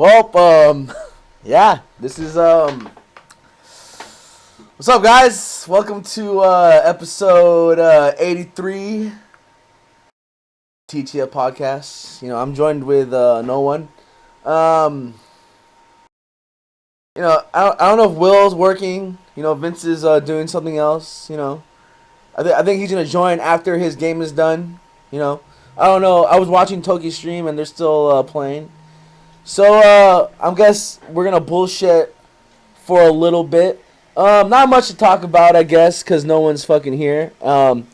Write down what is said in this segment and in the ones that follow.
Well, yeah, this is what's up, guys? Welcome to episode 83 TTF podcast. I'm joined with no one. Um, I don't know if Will's working. Vince is doing something else. I think he's gonna join after his game is done. I don't know. I was watching Toki stream and they're still playing. So I guess we're gonna bullshit for a little bit. Not much to talk about, I guess, because no one's fucking here. And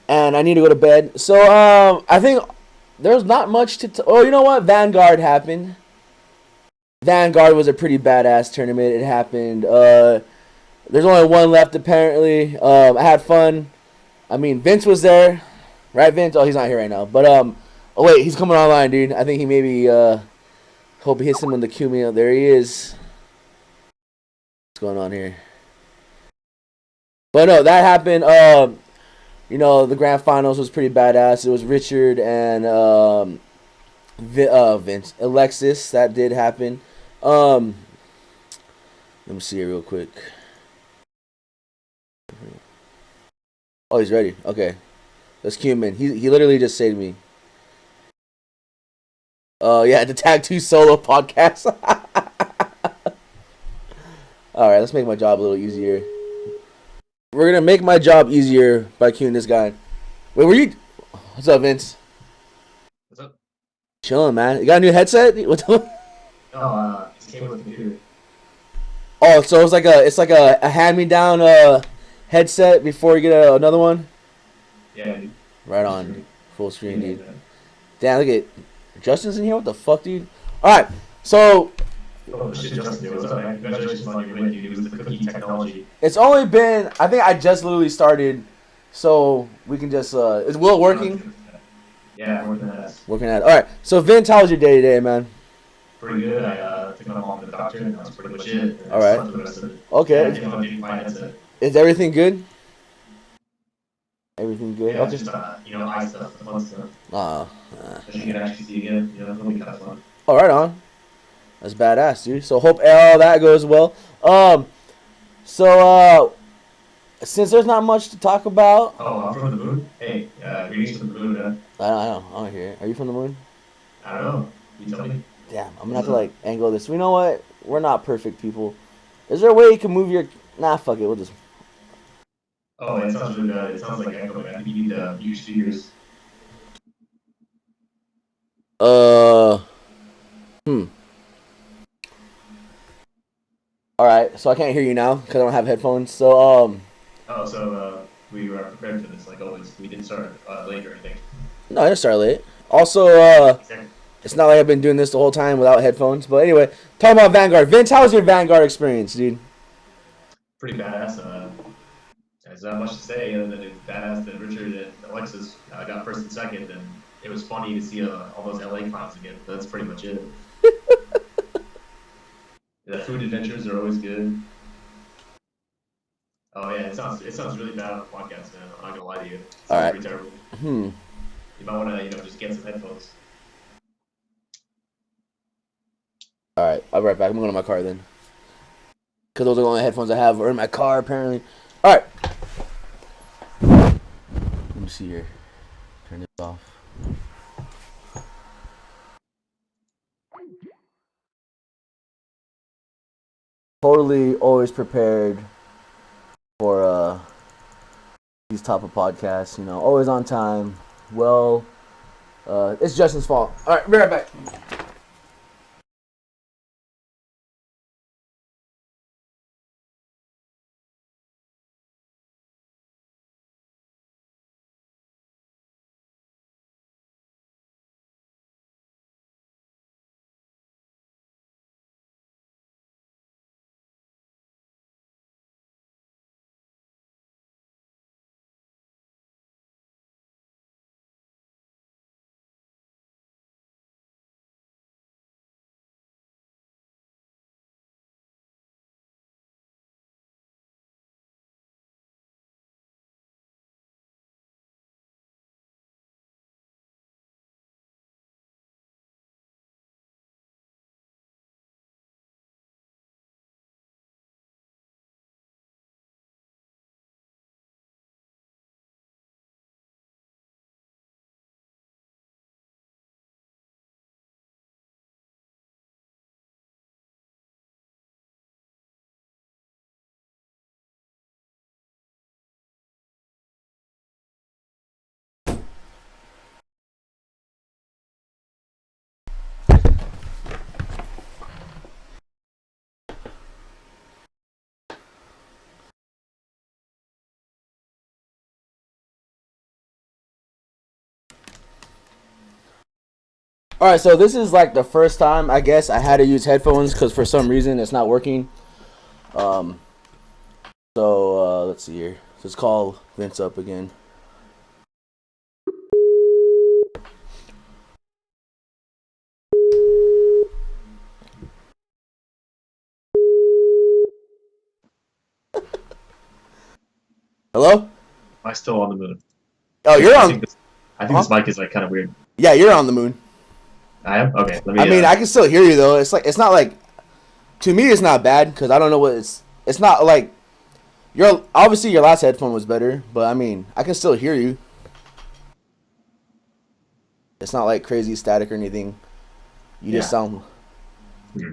I need to go to bed. So I think there's not much to. Oh, you know what? Vanguard happened. Vanguard was a pretty badass tournament. It happened. There's only one left apparently. I had fun. I mean, Vince was there, right? Vince. Oh, he's not here right now. But oh wait, he's coming online, dude. I think he maybe hope he hits him on the Q meal. There he is. What's going on here? But no, that happened. The grand finals was pretty badass. It was Richard and Vince, Alexis. That did happen. Let me see it real quick. Oh, he's ready. Okay, let's cue him in. He literally just said to me. Yeah, the Tag 2 solo podcast. All right, let's make my job a little easier. We're gonna make my job easier by queuing this guy. Wait, were you? What's up, Vince? What's up? Chilling, man. You got a new headset? What's up? No, it came with the computer. Oh, so it's like a hand me down headset before you get another one. Yeah, dude. Right on, full screen, Yeah, dude. Damn, look at Justin's in here. What the fuck, dude? All right, so oh shit, Justin, what's up, man? Congratulations on your win, dude. It was the cookie technology. it's only been. I think I just literally started, so we can just. Is Will working? Yeah, more than that. Working at. All right. So Vince, how was your day today, man? Pretty good. I took my mom to the doctor, and that's pretty much it. All right. Slept the rest of it. Okay. Yeah, I didn't my headset. Is everything good? Everything good? Yeah, Okay. just eye stuff, the fun stuff. Ah. That you can actually see again. It'll be kind of fun. Oh, right on. That's badass, dude. So hope all that goes well. So since there's not much to talk about. Oh, I'm from the moon. Hey, greetings from the moon, man. I don't hear it. Are you from the moon? I don't know. You tell me. Damn, I'm gonna have to like angle this. You know what? We're not perfect people. Is there a way you can move your? Nah, fuck it. We'll just. Oh, it sounds really bad. It sounds like echo, man. You need huge speakers. Uh. All right. So I can't hear you now because I don't have headphones. So Oh, so we were prepared for this, like always. We didn't start late or anything. No, I didn't start late. Also, Exactly. it's not like I've been doing this the whole time without headphones. But anyway, talking about Vanguard. Vince, how was your Vanguard experience, dude? Pretty badass. There's not much to say other than it's badass that Richard and Alexis got first and second, and it was funny to see all those LA clowns again. That's pretty much it. The food adventures are always good. Oh yeah, it sounds really bad on the podcast, man. I'm not gonna lie to you. It sounds pretty terrible. You might wanna just get some headphones. All right, I'll be right back. I'm going to my car then. Because those are the only headphones I have are in my car, apparently. All right. Let me see here. Turn this off. Totally always prepared for these type of podcasts. Always on time. Well, it's Justin's fault. All right, be right back. All right, so this is like the first time I guess I had to use headphones because for some reason it's not working. Um, so let's see here. Let's call Vince up again. Hello? Am I still on the moon? Oh, you're I on. think this. I think Huh? this mic is like kind of weird. Yeah, you're on the moon. I am. Okay, let I me. mean, I can still hear you though. It's like it's not like to me it's not bad because I don't know what it's. It's not like your obviously your last headphone was better, but I mean I can still hear you. It's not like crazy static or anything. You just Yeah. sound. Hmm.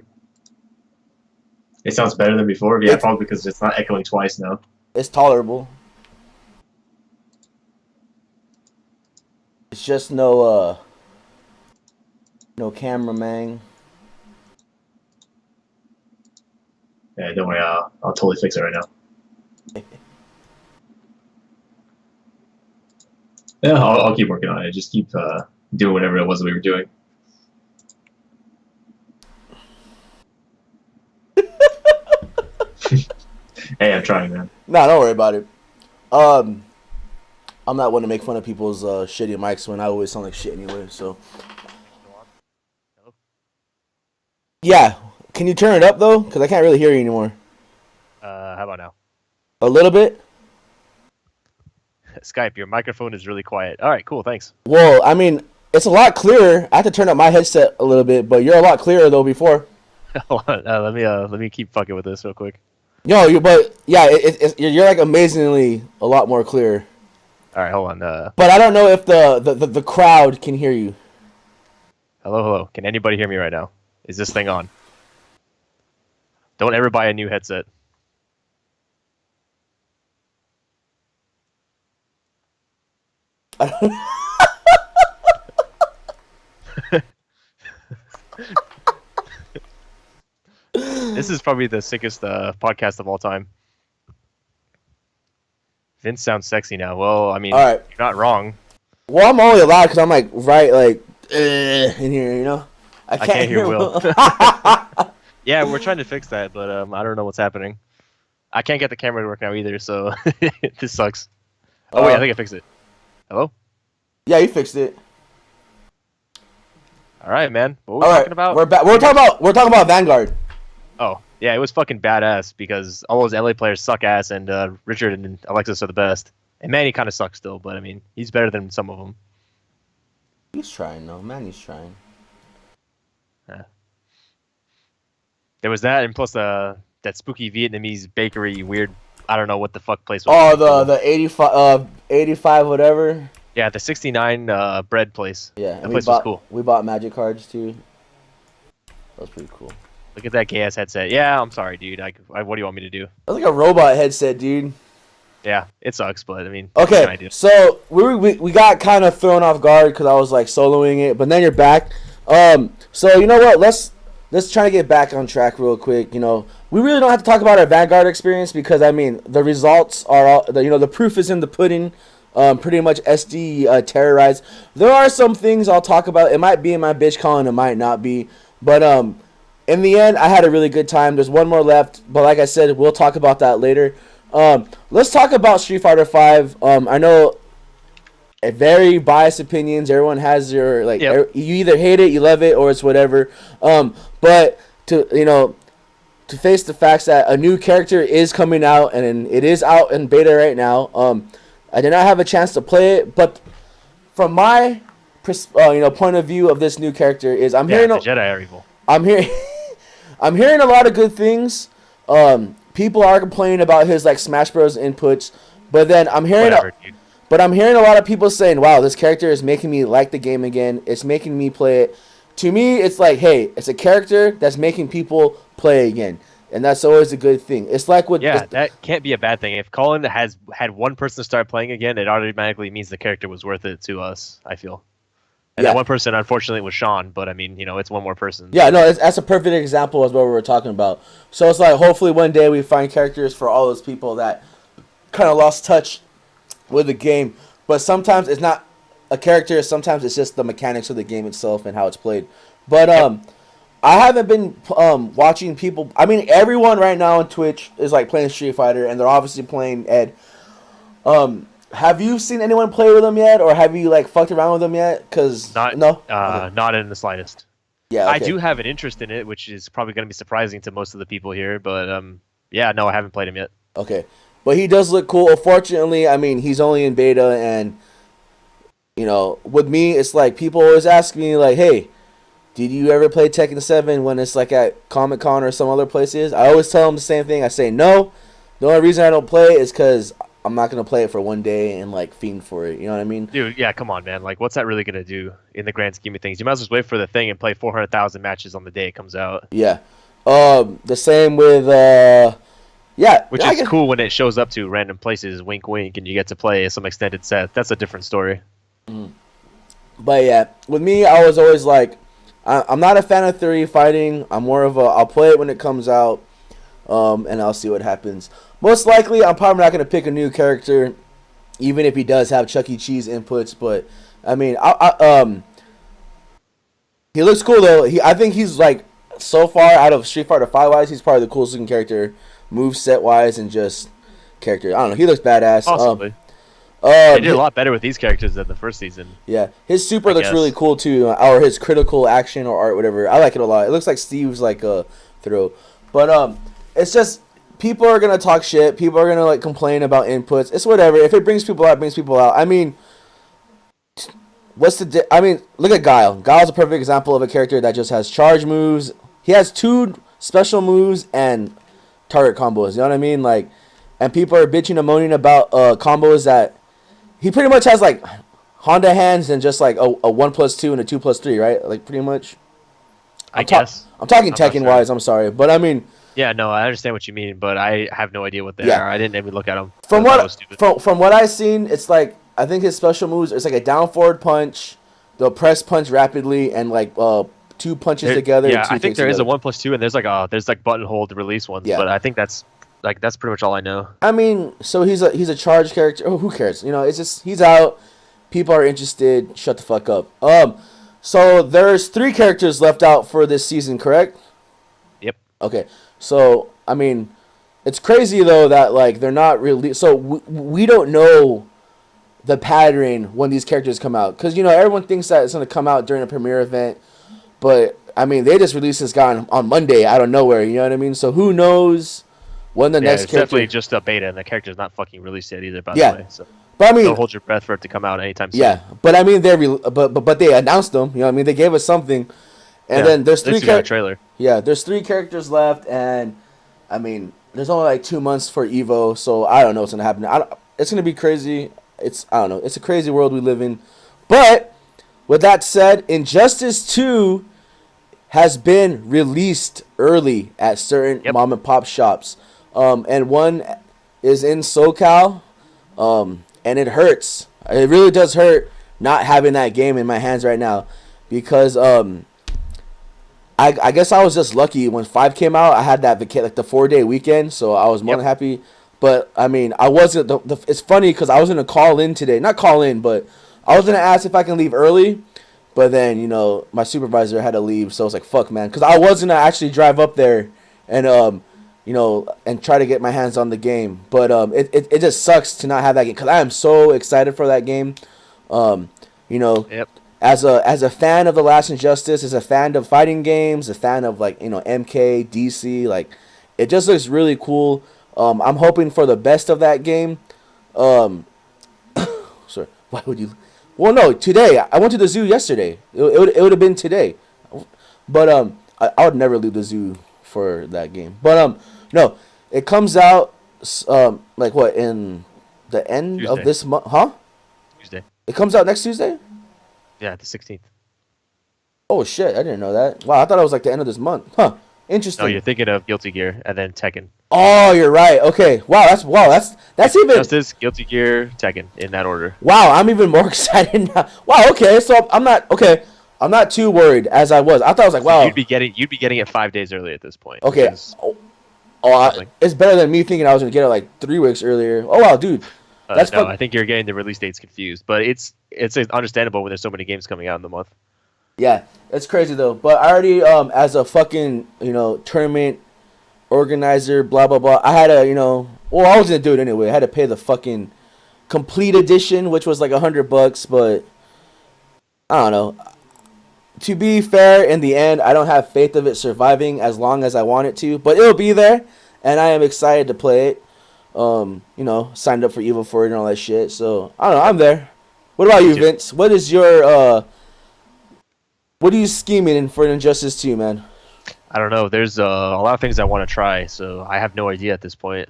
It sounds better than before. Yeah, It's probably because it's not echoing twice now. it's tolerable. It's just no cameraman. Yeah, don't worry. I'll totally fix it right now. Yeah, I'll keep working on it. Just keep doing whatever it was that we were doing. Hey, I'm trying, man. Nah, don't worry about it. Um, I'm not one to make fun of people's shitty mics when I always sound like shit anyway. So yeah, can you turn it up though? Because I can't really hear you anymore. How about now? A little bit. Skype, your microphone is really quiet. All right, cool, thanks. Well, I mean, it's a lot clearer. I have to turn up my headset a little bit, but you're a lot clearer though before. Hold on, let me keep fucking with this real quick. No, but yeah, you're like amazingly a lot more clear. All right, hold on. But I don't know if the crowd can hear you. Hello, hello. Can anybody hear me right now? Is this thing on? Don't ever buy a new headset. This is probably the sickest podcast of all time. Vince sounds sexy now. Well, I mean, All right. you're not wrong. Well, I'm only loud because I'm like right like in here, you know. I can't hear Will. Yeah, we're trying to fix that, but I don't know what's happening. I can't get the camera to work now either, so this sucks. Oh wait, I think I fixed it. Hello? Yeah, you fixed it. All right, man. What were we All right, talking about? we're back. We're talking about Vanguard. Oh, yeah, it was fucking badass because all those LA players suck ass, and Richard and Alexis are the best. And Manny kind of sucks still, but I mean, he's better than some of them. He's trying though, man. He's trying. Yeah. There was that, and plus that spooky Vietnamese bakery weird. I don't know what the fuck place was. Oh, the 85 whatever. Yeah, the 69 bread place. Yeah, That and place was cool. we bought magic cards too. That was pretty cool. Look at that gay ass headset. Yeah, I'm sorry, dude. What do you want me to do? That's like a robot headset, dude. Yeah, it sucks, but I mean, what can I Okay, do? so we got kind of thrown off guard because I was like soloing it, but then you're back. So you know what? Let's try to get back on track real quick. You know, we really don't have to talk about our Vanguard experience because I mean the results are all the proof is in the pudding. Pretty much SD terrorized. There are some things I'll talk about. It might be in my bitch calling, it might not be, but in the end, I had a really good time. There's one more left, but like I said, we'll talk about that later. Let's talk about Street Fighter V. I know very biased opinions. Everyone has their like. Yep. You either hate it, you love it, or it's whatever. But to face the facts that a new character is coming out and it is out in beta right now. I did not have a chance to play it, but from my point of view of this new character is Yeah, the Jedi are evil. I'm hearing I'm hearing a lot of good things. People are complaining about his like Smash Bros inputs, but then I'm hearing Whatever, dude. but I'm hearing a lot of people saying, "Wow, this character is making me like the game again. It's making me play it." To me, it's like, "Hey, it's a character that's making people play again." And that's always a good thing. It's like with Yeah, that can't be a bad thing. If Colin has had one person start playing again, it automatically means the character was worth it to us, I feel. And Yeah. that one person, unfortunately, was Sean, but I mean, it's one more person. Yeah, no, that's a perfect example of what we were talking about. So it's like hopefully one day we find characters for all those people that kind of lost touch with the game. But sometimes it's not a character. Sometimes it's just the mechanics of the game itself and how it's played. But I haven't been watching people. I mean, everyone right now on Twitch is like playing Street Fighter, and they're obviously playing Ed. Have you seen anyone play with them yet, or have you like fucked around with them yet? Cause Not no, okay. not in the slightest. Yeah, I okay. do have an interest in it, which is probably going to be surprising to most of the people here. But yeah, no, I haven't played him yet. Okay, but he does look cool. Unfortunately, I mean, he's only in beta, and with me, it's like people always ask me, like, "Hey, did you ever play Tekken 7 when it's like at Comic Con or some other places?" I always tell them the same thing. I say no. The only reason I don't play it is because I'm not gonna play it for one day and like fiend for it. You know what I mean? Dude, yeah, come on, man. Like, what's that really going to do in the grand scheme of things? You might as well just wait for the thing and play 400,000 matches on the day it comes out. Yeah. The same with yeah. Which is cool when it shows up to random places, wink, wink, and you get to play some extended set. That's a different story. But yeah, with me, I was always like, I'm not a fan of 3 fighting. I'm more of I'll play it when it comes out, and I'll see what happens. Most likely, I'm probably not gonna pick a new character, even if he does have Chuck E. Cheese inputs. But I mean, he looks cool though. I think he's like so far out of Street Fighter 5 wise, he's probably the coolest looking character, move set wise, and just character. I don't know. He looks badass. Possibly. They did a lot better with these characters than the first season. Yeah, his super looks really cool too, or his critical action or art, whatever. I like it a lot. It looks like Steve's like a throw, but it's just people are gonna talk shit. People are gonna like complain about inputs. It's whatever. If it brings people out, it brings people out. I mean, I mean, look at Guile. Guile's a perfect example of a character that just has charge moves. He has 2 special moves and target combos. You know what I mean? Like, and people are bitching and moaning about combos that. He pretty much has like Honda hands and just like a 1+2 and a 2+3, right? Like pretty much. I guess. I'm talking Tekken wise. I'm sorry, but I mean. Yeah, no, I understand what you mean, but I have no idea what they are. I didn't even look at them. From what I've seen, it's like I think his special moves. It's like a down forward punch, the press punch rapidly, and like 2 punches together. Yeah, I think there is a 1+2, and there's like button hold release ones. Yeah. But I think that's pretty much all I know. I mean, so he's a charge character. Oh, who cares? It's just he's out. People are interested. Shut the fuck up. So there's 3 characters left out for this season, correct? Yep. Okay. So I mean, it's crazy though that like they're not really. So we don't know the pattern when these characters come out because everyone thinks that it's gonna come out during a premiere event, but I mean they just released this guy on Monday out of nowhere. You know what I mean? So who knows? When the next character... definitely just a beta, and the character's not fucking released yet either. By the way, so but I mean, don't hold your breath for it to come out anytime soon. Yeah, but I mean, but they announced them. You know what I mean? They gave us something, and then there's 3 trailer. Yeah, there's 3 characters left, and I mean, there's only like 2 months for Evo, so I don't know what's gonna happen. It's gonna be crazy. I don't know. It's a crazy world we live in. But with that said, Injustice 2 has been released early at certain mom and pop shops. And one is in SoCal, and it hurts. It really does hurt not having that game in my hands right now, because I guess I was just lucky when 5 came out. I had that the 4-day weekend, so I was more than happy. But I mean, I wasn't. It's funny because I was gonna call in today, not call in, but I was gonna ask if I can leave early. But then my supervisor had to leave, so I was like, "Fuck, man," because I was gonna actually drive up there and and try to get my hands on the game. But it just sucks to not have that game because I am so excited for that game. As a fan of The Last Injustice, as a fan of fighting games, a fan of MK, DC, like it just looks really cool. I'm hoping for the best of that game. Sorry, why would you? Well, no, today I went to the zoo yesterday. It would have been today, but I would never leave the zoo for that game. But no, it comes out like what in the end Tuesday. of this month, huh? Tuesday. It comes out next Tuesday? Yeah, the 16th. Oh shit, I didn't know that. Wow, I thought it was like the end of this month. Huh. Interesting. No, you're thinking of Guilty Gear and then Tekken. Oh, you're right. Okay. Wow, that's even Justice, Guilty Gear, Tekken in that order. Wow, I'm even more excited now. Wow, okay. So I'm not too worried as I was. I thought I was like, wow. You'd be getting it 5 days early at this point. Okay. It's better than me thinking I was gonna get it like 3 weeks earlier. Oh wow, dude. That's No, fuck. I think you're getting the release dates confused, but it's understandable when there's so many games coming out in the month. Yeah, it's crazy though. But I already as a fucking tournament organizer, blah blah blah. I had to well, I was gonna do it anyway. I had to pay the fucking complete edition, which was like $100, but I don't know. To be fair, in the end, I don't have faith of it surviving as long as I want it to, but it'll be there, and I am excited to play it. Signed up for Evil for it and all that shit. So I don't know. I'm there. What about Me you, too. Vince? What is your what are you scheming in for Injustice 2, man? I don't know. There's a lot of things I want to try, so I have no idea at this point.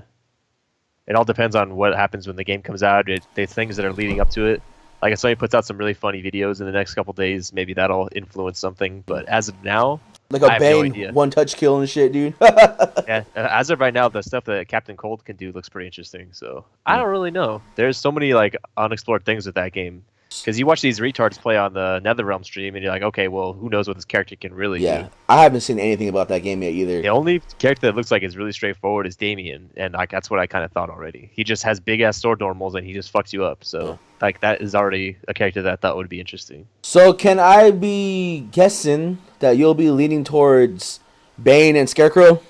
It all depends on what happens when the game comes out. The things that are leading up to it. Like if somebody puts out some really funny videos in the next couple days, maybe that'll influence something. But as of now, Like I a have no Bane idea. one touch kill and shit, dude. Yeah, as of right now, the stuff that Captain Cold can do looks pretty interesting. So I don't really know. There's so many like unexplored things with that game. Because you watch these retards play on the NetherRealm stream, and you're like, okay, well, who knows what this character can really Yeah, do? I haven't seen anything about that game yet The either. only character that looks like is really straightforward is Damien, and like that's what I kind of thought already. He just has big ass sword normals, and he just fucks you up. So like that is already a character that I thought would be interesting. So can I be guessing that you'll be leaning towards Bane and Scarecrow?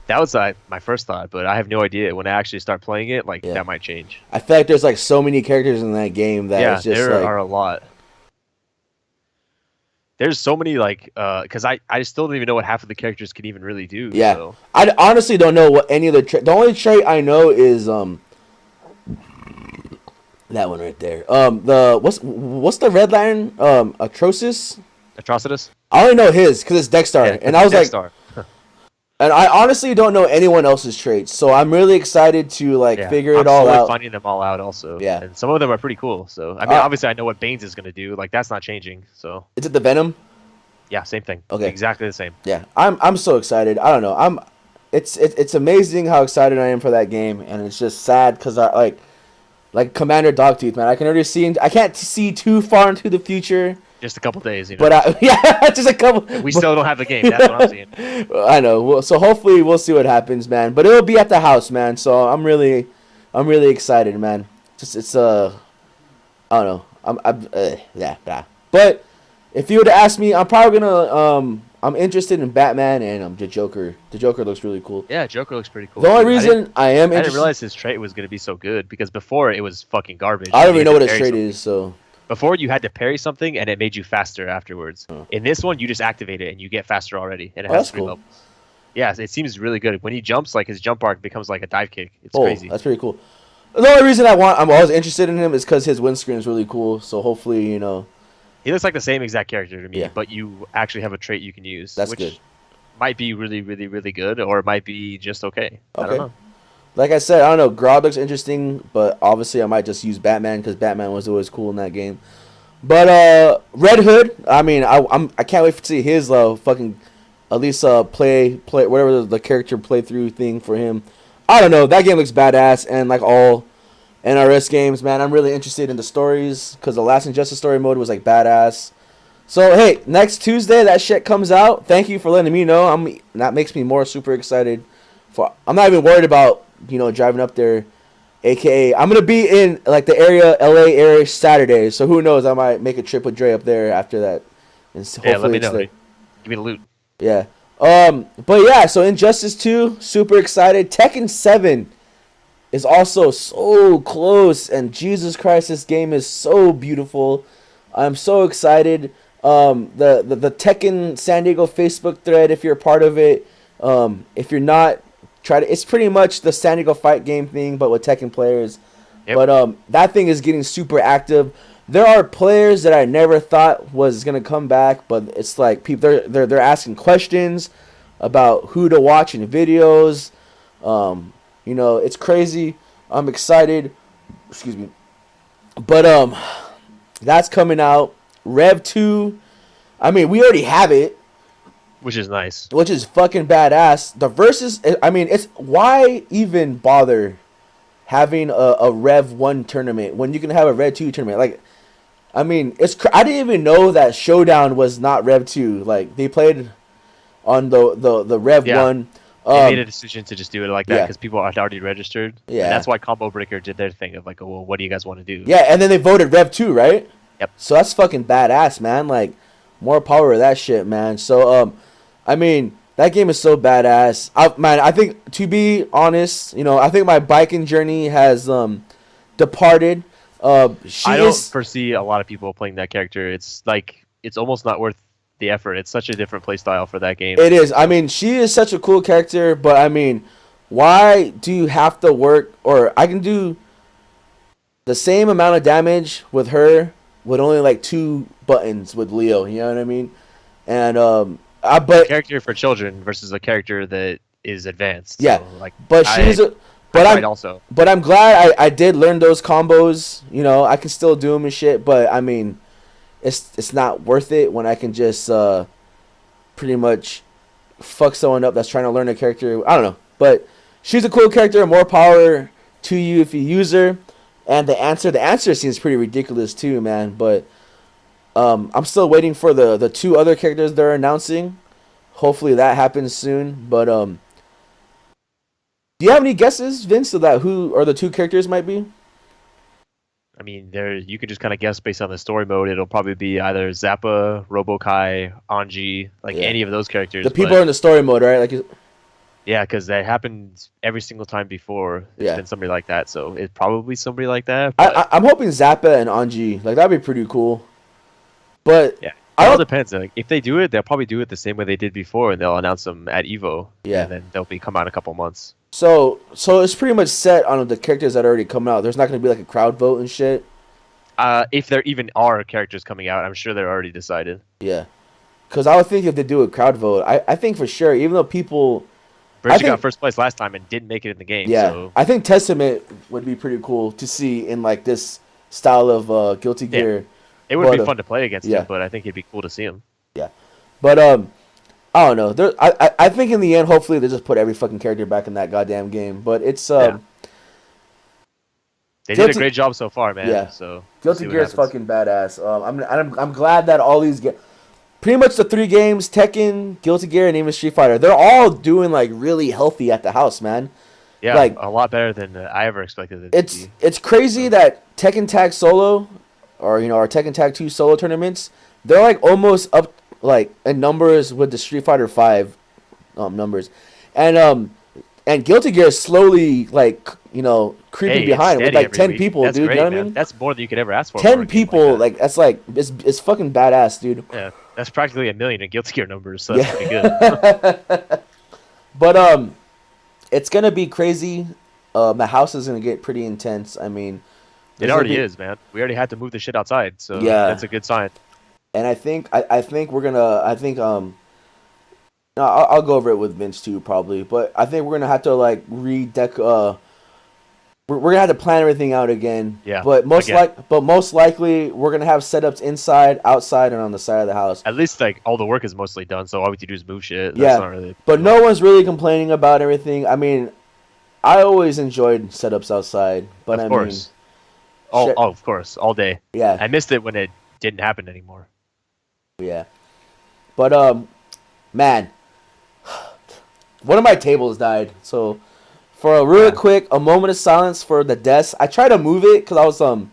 That was my first thought, but I have no idea. When I actually start playing it, like Yeah. that might change. I feel like there's like so many characters in that game that Yeah, it's just there like are a lot. There's so many like because I still don't even know what half of the characters can even really do. yeah. So. I honestly don't know what any of the only trait I know is that one right there. The what's the Red Lantern Atrocious? Atrocitus? I only know his because it's Dexter, Yeah, and I was like, Dexter. and I honestly don't know anyone else's traits, so I'm really excited to like Yeah, figure I'm it all slowly out. finding them all out also. Yeah. And some of them are pretty cool. So I mean, obviously I know what Bane's is gonna do. Like that's not changing. So Is it the Venom? yeah, same thing. Okay. Exactly the same. Yeah, I'm so excited. I don't know. It's amazing how excited I am for that game, and it's just sad because I like Commander Dogtooth, man. I can already see. I can't see too far into the future, Just a couple days, you know. but yeah, just a couple. We still don't have the game. That's what I'm seeing. I know. Well, so hopefully we'll see what happens, man. But it'll be at the house, man. So I'm really excited, man. Just it's I don't know. Yeah. But if you were to ask me, I'm probably gonna I'm interested in Batman and the Joker. The Joker looks really cool. Yeah, Joker looks pretty cool. The only too. reason I am I didn't interested, realize his trait was gonna be so good because before it was fucking garbage. I don't You even had know to what his parry trait something. is. So Before you had to parry something and it made you faster afterwards. In this one, you just activate it and you get faster already, and it has that's 3 cool. levels. Yeah, it seems really good. When he jumps, like his jump arc becomes like a dive kick. It's oh, crazy. that's pretty cool. The only reason I'm always interested in him is because his windscreen is really cool. So hopefully, He looks like the same exact character to me, Yeah. but you actually have a trait you can use. That's which good. Might be really, really, really good, or it might be just okay. I Okay. don't know. Like I said, I don't know. Grodd looks interesting, but obviously I might just use Batman because Batman was always cool in that game. But Red Hood, I mean, I can't wait to see his fucking at least play whatever the character playthrough thing for him. I don't know. That game looks badass, and like all NRS games, man, I'm really interested in the stories because the last Injustice story mode was like badass. So hey, next Tuesday that shit comes out. Thank you for letting me know. That makes me more super excited. I'm not even worried about driving up there. AKA, I'm gonna be in like the LA area Saturday. So who knows? I might make a trip with Dre up there after that. And hopefully Yeah, let me it's know. there. Give me the loot. Yeah. But yeah. So Injustice 2, super excited. Tekken 7 is also so close, and Jesus Christ, this game is so beautiful. I'm so excited. The Tekken San Diego Facebook thread, if you're a part of it, if you're not, it's pretty much the San Diego fight game thing, but with Tekken players. Yep. But that thing is getting super active. There are players that I never thought was gonna come back, but it's like people they're asking questions about who to watch in videos. It's crazy. I'm excited. Excuse me. But that's coming out. Rev 2. I mean, we already have it, Which is nice. which is fucking badass. The verses, I mean, it's why even bother having a Rev 1 tournament when you can have a Rev 2 tournament? Like, I mean, I didn't even know that Showdown was not Rev 2. Like, they played on the Rev Yeah. 1. They made a decision to just do it like that Yeah. because people had already registered. Yeah. And that's why Combo Breaker did their thing of like, oh, well, what do you guys want to do? Yeah, and then they voted Rev 2, right? Yep. So that's fucking badass, man. Like, more power to that shit, man. So, I mean, that game is so badass. I think, to be honest, I think my biking journey has departed. I don't foresee a lot of people playing that character. It's like, it's almost not worth the effort. It's such a different play style for that game. It is. I mean, she is such a cool character, but I mean, why do you have to work? Or I can do the same amount of damage with her with only like 2 buttons with Leo. You know what I mean? And a character for children versus a character that is advanced. Yeah, so, like, but I'm glad I did learn those combos. I can still do them and shit. But I mean, it's not worth it when I can just pretty much fuck someone up that's trying to learn a character. I don't know, but she's a cool character. More power to you if you use her. And the answer seems pretty ridiculous too, man. But I'm still waiting for the 2 other characters they're announcing. Hopefully that happens soon. But do you have any guesses, Vince, of who or the 2 characters might be? I mean, you can just kind of guess based on the story mode. It'll probably be either Zappa, Robokai, Anji, any of those characters. The people are in the story mode, right? Yeah, because that happened every single time before. It's been somebody like that, so it's probably somebody like that. I'm hoping Zappa and Anji. That'd be pretty cool. But yeah, it all depends. Like, if they do it, they'll probably do it the same way they did before, and they'll announce them at Evo. Yeah, and then they'll come out in a couple months. So it's pretty much set on the characters that are already come out. There's not going to be like a crowd vote and shit. If there even are characters coming out, I'm sure they're already decided. Yeah, because I would think if they do a crowd vote, I think for sure, even though people. Bridget got first place last time and didn't make it in the game. Yeah, so. I think Testament would be pretty cool to see in like this style of Guilty Gear. It would be fun to play against him, but I think it'd be cool to see him. Yeah, but I don't know. I think in the end, hopefully they just put every fucking character back in that goddamn game. But it's They did a great job so far, man. Yeah. So Guilty Gear is fucking badass. I'm glad that all these pretty much the 3 games, Tekken, Guilty Gear, and even Street Fighter, they're all doing like really healthy at the house, man. Yeah, like a lot better than I ever expected it to be. It's crazy that Tekken Tag Solo, or our Tekken Tag 2 solo tournaments, they're like almost up like in numbers with the Street Fighter 5 numbers, and Guilty Gear is slowly like creeping behind with like 10 people, that's dude. Great, you know what I mean? That's more than you could ever ask for. 10 people, like that's like it's fucking badass, dude. Yeah, that's practically 1 million in Guilty Gear numbers, so that's pretty good. But it's gonna be crazy. The house is gonna get pretty intense. I mean, it already is, man. We already had to move the shit outside, so that's a good sign. And I think we're gonna no, I'll go over it with Vince too probably, but I think we're gonna have to like we're gonna have to plan everything out again. Yeah. But most likely we're gonna have setups inside, outside, and on the side of the house. At least like all the work is mostly done, so all we have to do is move shit. Yeah. That's not really but no one's really complaining about everything. I mean, I always enjoyed setups outside, but of course. Of course, all day. Yeah. I missed it when it didn't happen anymore. Yeah. But man, one of my tables died, so. For a really quick, a moment of silence for the desk. I tried to move it because I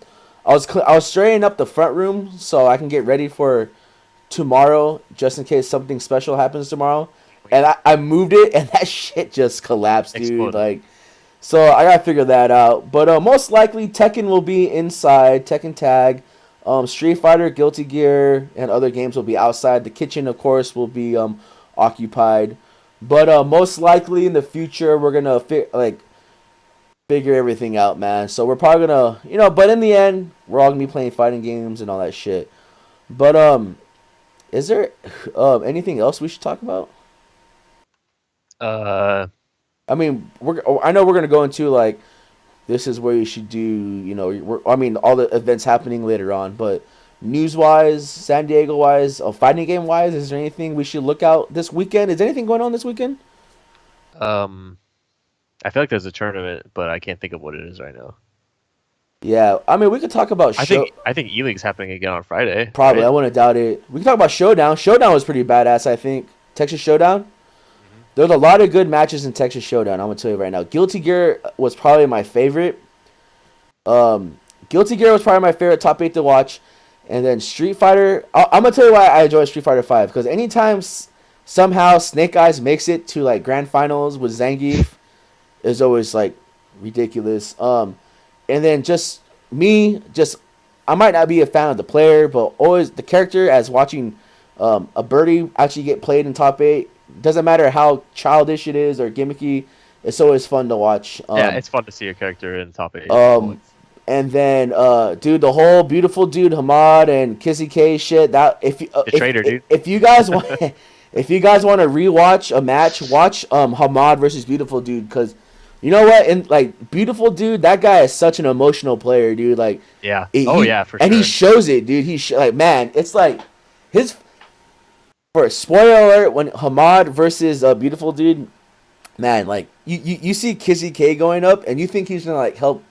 was straightening up the front room so I can get ready for tomorrow, just in case something special happens tomorrow. And I moved it, and that shit just collapsed, dude. Exploded. Like, so I gotta figure that out. But most likely, Tekken will be inside. Tekken Tag, Street Fighter, Guilty Gear, and other games will be outside. The kitchen, of course, will be occupied. But most likely in the future, we're going to figure everything out, man. So we're probably going to, but in the end, we're all going to be playing fighting games and all that shit. But is there anything else we should talk about? I mean, I know we're going to go into, like, this is where you should do, all the events happening later on. But news-wise, San Diego-wise, fighting game-wise, is there anything we should look out this weekend? Is anything going on this weekend? I feel like there's a tournament, but I can't think of what it is right now. Yeah, I mean, we could talk about. I think E-League's happening again on Friday. Probably, right? I wouldn't doubt it. We can talk about Showdown. Showdown was pretty badass, I think. Texas Showdown. There's a lot of good matches in Texas Showdown. I'm gonna tell you right now. Guilty Gear was probably my favorite. Guilty Gear was probably my favorite top 8 to watch, and then Street Fighter. I'm gonna tell you why I enjoy Street Fighter 5 because anytime somehow Snake Eyes makes it to like grand finals with Zangief, is always like ridiculous. And then just me, just I might not be a fan of the player, but always the character as watching a birdie actually get played in top 8. Doesn't matter how childish it is or gimmicky, it's always fun to watch. Yeah, it's fun to see your character in top 8. And then, dude, the whole beautiful dude Hamad and Kissy K shit. That if you guys want, if you guys want to rewatch a match, watch Hamad versus Beautiful Dude, because you know what? And like Beautiful Dude, that guy is such an emotional player, dude. Like, yeah, for sure. And he shows it, dude. Like, man, it's like his. For a spoiler alert, when Hamad versus Beautiful Dude, man, like you see Kissy K going up, and you think he's gonna like help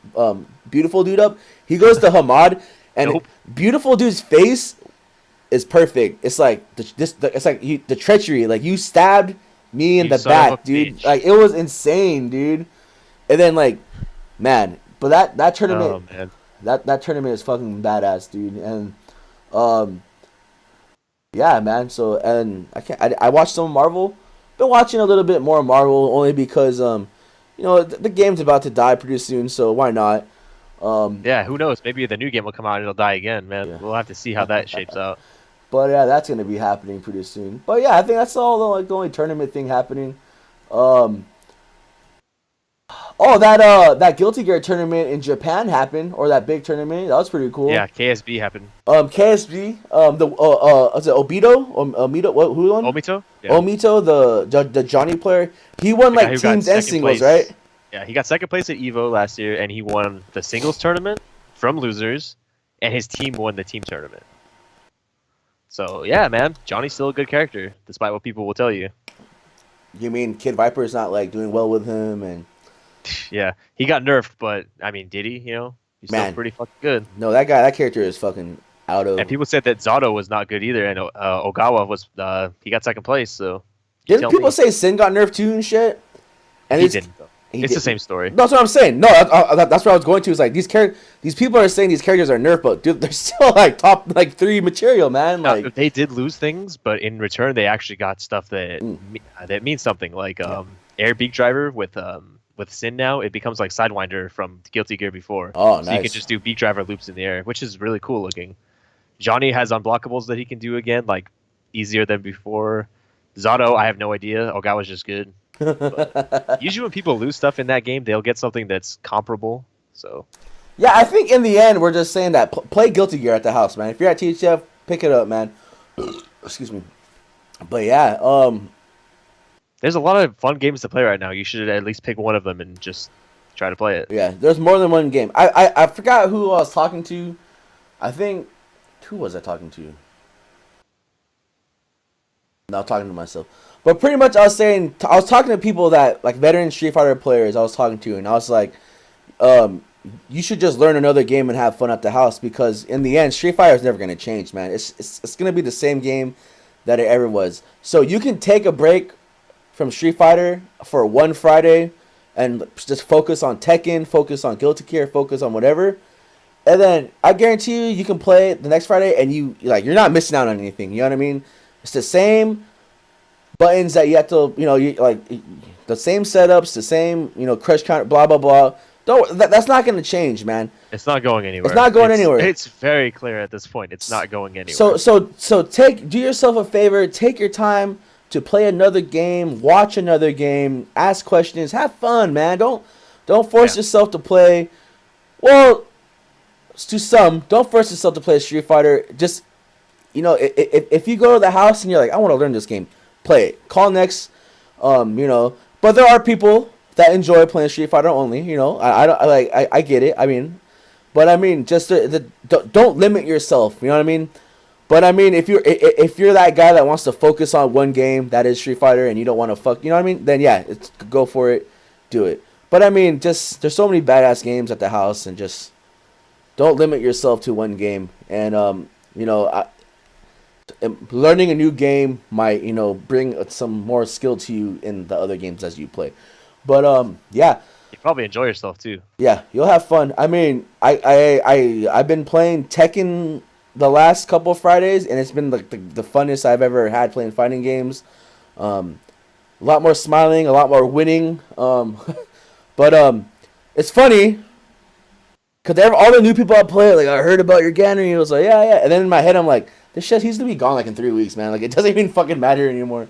Beautiful Dude up. He goes to Hamad, and Nope. Beautiful Dude's face is perfect. It's like the treachery. Like you stabbed me in You the son of a back, dude. bitch. Like it was insane, dude. And then like, man, but that tournament, Oh man. that tournament is fucking badass, dude. And yeah, man. So and I watched some Marvel. Been watching a little bit more Marvel only because the game's about to die pretty soon, so why not? Yeah, who knows? Maybe the new game will come out and it'll die again, man. Yeah. We'll have to see how that shapes out. But yeah, that's gonna be happening pretty soon. But yeah, I think that's all the only tournament thing happening. That Guilty Gear tournament in Japan happened, or that big tournament. That was pretty cool. Yeah, KSB happened. KSB, was it Obito? Omito, who won? Omito? Yeah. Omito, the Johnny player. He won The guy like who got teams and second singles, place. right? Yeah, he got second place at Evo last year, and he won the singles tournament from losers, and his team won the team tournament. So yeah, man, Johnny's still a good character, despite what people will tell you. You mean Kid Viper's not like doing well with him and Yeah, he got nerfed, but I mean, did he? He's still Man. pretty fucking good. no, that character is fucking out of. And people said that Zato was not good either, and Ogawa was he got second place. So you Didn't tell people me. say Sin got nerfed too and shit? And He it's- didn't. Though. he It's did- the same story. That's what I'm saying. No, that's what I was going to. Is like these people are saying these characters are nerfed, but dude, they're still like top like 3 material, man. Now, Like they did lose things, but in return, they actually got stuff that Mm. that means something. Like Air Beak Driver with Sin now, it becomes like Sidewinder from Guilty Gear before. Oh, So you can nice. just do Beak Driver loops in the air, which is really cool looking. Johnny has unblockables that he can do again, like easier than before. Zato, I have no idea. Ogawa's just good. Usually when people lose stuff in that game, they'll get something that's comparable. So yeah, I think in the end we're just saying that play Guilty Gear at the house, man. If you're at TTF, pick it up, man. Excuse me. But yeah, there's a lot of fun games to play right now. You should at least pick one of them and just try to play it. yeah, there's more than one game. I forgot who I was talking to. I think who was I talking to? No, I'm talking to myself. But pretty much, I was saying I was talking to people that like veteran Street Fighter players. I was talking to, and I was like, you should just learn another game and have fun at the house because in the end, Street Fighter is never gonna change, man. It's gonna be the same game that it ever was. So you can take a break from Street Fighter for one Friday and just focus on Tekken, focus on Guilty Gear, focus on whatever. And then I guarantee you can play it the next Friday and you're not missing out on anything. You know what I mean? It's the same buttons that you have to, the same setups, the same, crush counter, blah blah blah. That's not going to change, man. It's not going anywhere. It's not going anywhere. It's very clear at this point. It's not going anywhere. So do yourself a favor, take your time to play another game, watch another game, ask questions, have fun, man. Don't force yourself to play. Well, to some, don't force yourself to play Street Fighter. Just if you go to the house and you're like, I want to learn this game, play it. Call next, But there are people that enjoy playing Street Fighter only. I get it. I mean, but I mean, just don't limit yourself. You know what I mean? But I mean, if you're that guy that wants to focus on one game that is Street Fighter and you don't want to you know what I mean? Then yeah, go for it, do it. But I mean, just there's so many badass games at the house, and just don't limit yourself to one game. And learning a new game might bring some more skill to you in the other games as you play. But yeah, You probably enjoy yourself too. yeah, you'll have fun. I mean, I've been playing Tekken the last couple of Fridays, and it's been like the funnest I've ever had playing fighting games. Um, a lot more smiling, a lot more winning. But it's funny because all the new people I play, like I heard about your Gander, and he was like, yeah, and then in my head I'm like, this shit he's gonna be gone like in 3 weeks, man. Like it doesn't even fucking matter anymore.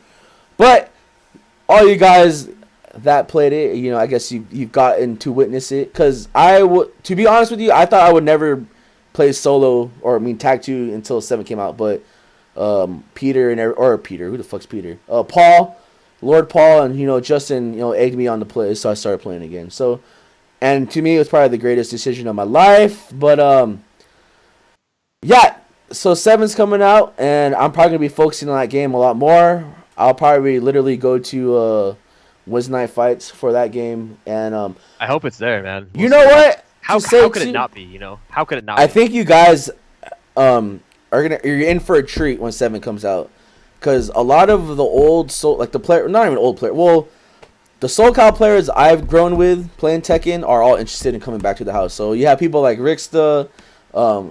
But all you guys that played it, I guess you've gotten to witness it. Cause to be honest with you, I thought I would never play solo or tag 2 until 7 came out. But Peter or Peter, who the fuck's Peter? Paul, Lord Paul, and Justin, egged me on to play, so I started playing again. So, and to me, it was probably the greatest decision of my life. But yeah. So 7's coming out, and I'm probably gonna be focusing on that game a lot more. I'll probably literally go to Wednesday night fights for that game, and I hope it's there, man. you know what? How could it not be? How could it not? I think you guys you're in for a treat when 7 comes out, because a lot of the old soul, like the player, not even old player, well, the SoCal players I've grown with playing Tekken are all interested in coming back to the house. So you have people like Rixta,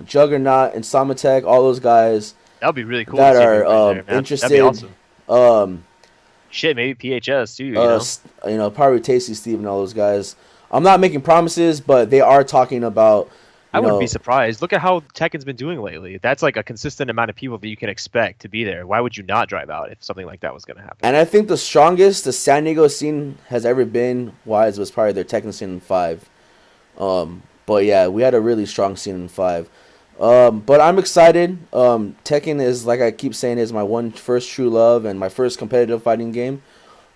Juggernaut, and Samatech, all those guys that would be really cool. that to see are there, interested. That'd be awesome. Um, Shit, maybe PHS too. Probably Tasty Steve and all those guys. I'm not making promises, but they are talking about. I wouldn't be surprised. Look at how Tekken's been doing lately. That's like a consistent amount of people that you can expect to be there. Why would you not drive out if something like that was going to happen? And I think the strongest the San Diego scene has ever been was probably their Tekken scene in 5. But yeah, we had a really strong scene in 5. But I'm excited. Tekken is, like I keep saying, is my first true love and my first competitive fighting game.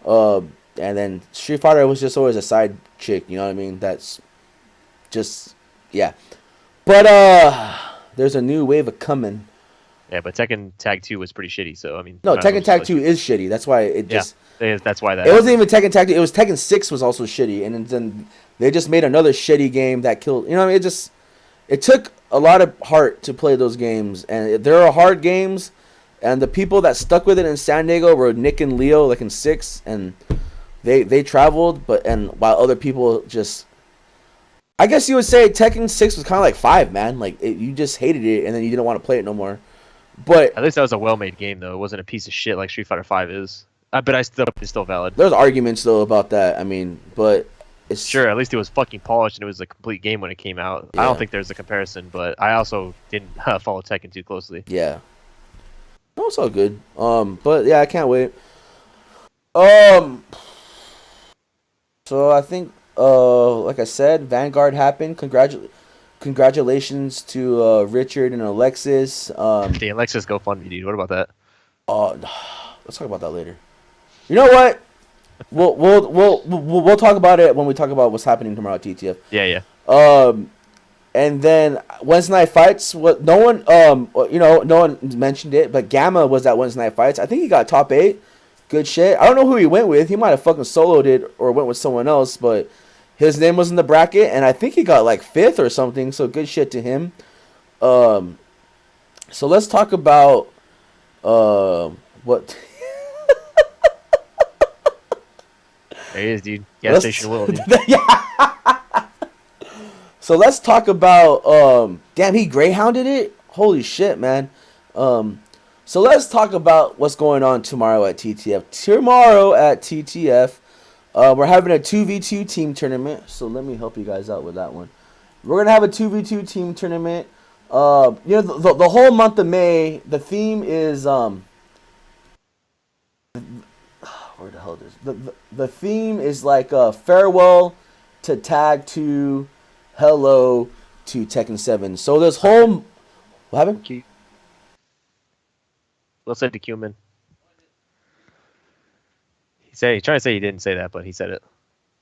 And then Street Fighter was just always a side chick, you know what I mean? That's just, yeah. But there's a new wave of coming. Yeah, but Tekken Tag 2 was pretty shitty, so I mean. No, Tekken Tag 2 is shitty. That's why it just. Yeah, that's why that. It wasn't even Tekken Tag 2. It was Tekken 6 was also shitty, and then they just made another shitty game that killed. You know what I mean? It took a lot of heart to play those games, and there are hard games, and the people that stuck with it in San Diego were Nick and Leo, like in 6, and they traveled, while other people just. I guess you would say Tekken 6 was kind of like 5, man. Like you just hated it, and then you didn't want to play it no more. But at least that was a well-made game, though. It wasn't a piece of shit like Street Fighter 5 is. But it's still valid. There's arguments though about that. I mean, but it's sure. At least it was fucking polished and it was a complete game when it came out. Yeah. I don't think there's a comparison, but I also didn't follow Tekken too closely. Yeah. No, it's all good. But yeah, I can't wait. So I think, like I said, Vanguard happened. Congratulations to Richard and Alexis. The Alexis GoFundMe, dude. What about that? Let's talk about that later. You know what? We'll talk about it when we talk about what's happening tomorrow at TTF. Yeah. And then Wednesday night fights. What no one mentioned it, but Gamma was at Wednesday night fights. I think he got top 8. Good shit. I don't know who he went with. He might have fucking soloed it or went with someone else, but his name was in the bracket, and I think he got like 5th or something. So good shit to him. So let's talk about what. There he is, dude. Gas station Will, dude. Yeah. So let's talk about damn, he greyhounded it. Holy shit, man. So let's talk about what's going on tomorrow at TTF. Tomorrow at TTF, we're having a 2v2 team tournament. So let me help you guys out with that one. We're gonna have a 2v2 team tournament. The whole month of May, the theme is where the hell is the theme is like farewell to Tag 2, hello to Tekken 7. So this whole what happened? Will said to Cumin. He's trying to say he didn't say that, but he said it.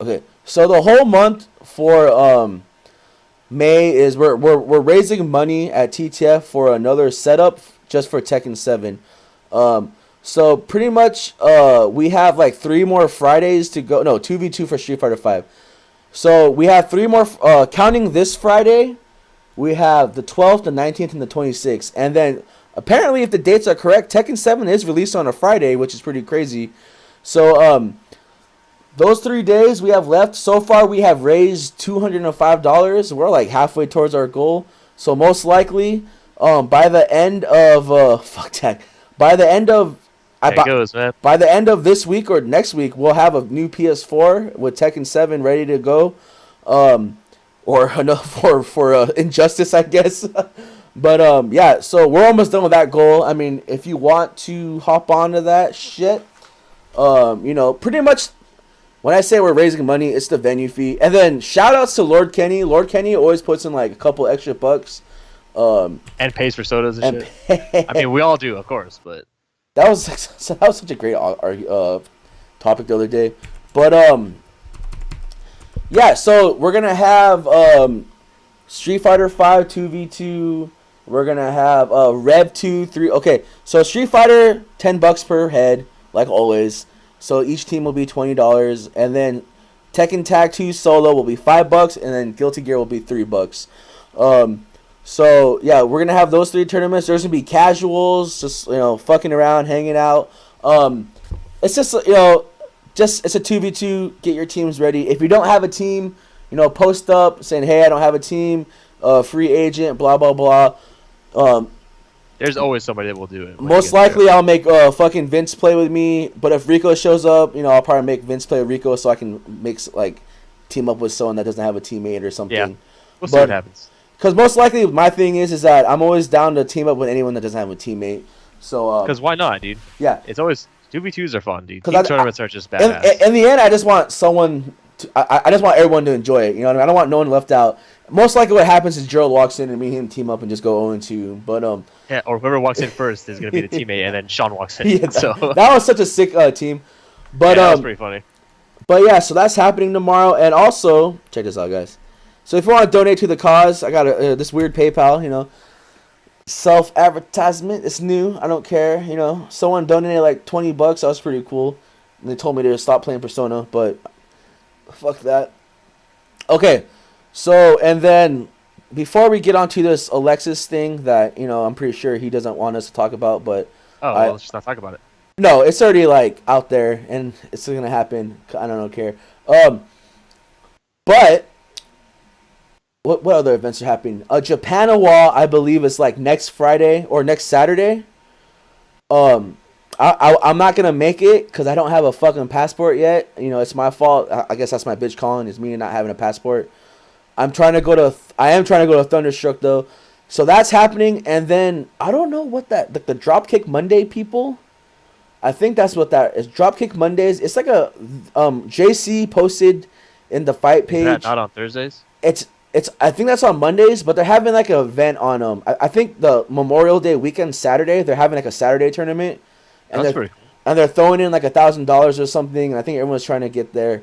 Okay, so the whole month for May is we're raising money at TTF for another setup just for Tekken 7. So pretty much we have like 3 more Fridays to go. No, 2v2 for Street Fighter 5. So we have 3 more counting this Friday. We have the 12th, the 19th, and the 26th. And then apparently, if the dates are correct, Tekken 7 is released on a Friday, which is pretty crazy. So those 3 days we have left. So far, we have raised $205. We're like halfway towards our goal. So most likely, by the end of fuck that, by the end of There it goes, man. by the end of this week or next week, we'll have a new PS4 with Tekken 7 ready to go. Or enough for Injustice, I guess. But yeah, so we're almost done with that goal. I mean, if you want to hop onto that shit, pretty much when I say we're raising money, it's the venue fee. And then shout outs to Lord Kenny. Lord Kenny always puts in like a couple extra bucks. And pays for sodas and shit. I mean, we all do, of course, but that was such a great topic the other day. But yeah, so we're gonna have Street Fighter 5 2v2. We're gonna have Rev 2 3. Okay, so Street Fighter $10 per head, like always. So each team will be $20, and then Tekken Tag 2 solo will be $5, and then Guilty Gear will be $3. So yeah, we're gonna have those 3 tournaments. There's gonna be casuals, just fucking around, hanging out. It's just it's a 2v2. Get your teams ready. If you don't have a team, post up saying, hey, I don't have a team. Free agent, blah blah blah. there's always somebody that will do it. Most likely, I'll make fucking Vince play with me. But if Rico shows up, I'll probably make Vince play with Rico so I can team up with someone that doesn't have a teammate or something. Yeah, we'll see what happens. Because most likely, my thing is that I'm always down to team up with anyone that doesn't have a teammate. So because why not, dude? Yeah, it's always 2v2s are fun, dude. Team tournaments are just badass. In the end, I just want someone. I just want everyone to enjoy it. You know what I mean? I don't want no one left out. Most likely, what happens is Gerald walks in and me and him team up and just go 0-2. But yeah, or whoever walks in first is gonna be the teammate, and then Sean walks in. Yeah, so that was such a sick team. But that was pretty funny. But yeah, so that's happening tomorrow, and also check this out, guys. So if you want to donate to the cause, I got this weird PayPal, self-advertisement. It's new. I don't care. Someone donated like $20. That was pretty cool. And they told me to stop playing Persona, but fuck that. Okay, so and then before we get onto this Alexis thing that I'm pretty sure he doesn't want us to talk about, but let's just not talk about it. No, it's already out there and it's gonna happen. I don't care. But. What other events are happening? Japanawa, I believe, is next Friday or next Saturday. I'm not gonna make it because I don't have a fucking passport yet. It's my fault. I guess that's my bitch calling. It's me not having a passport. I am trying to go to Thunderstruck though, so that's happening. And then I don't know what the Dropkick Monday people. I think that's what that is. Dropkick Mondays. It's like a JC posted in the fight page. Is that not on Thursdays? I think that's on Mondays, but they're having an event on I think the Memorial Day weekend Saturday. They're having a Saturday tournament, and that's pretty cool. And they're throwing in $1,000 or something. And I think everyone's trying to get there,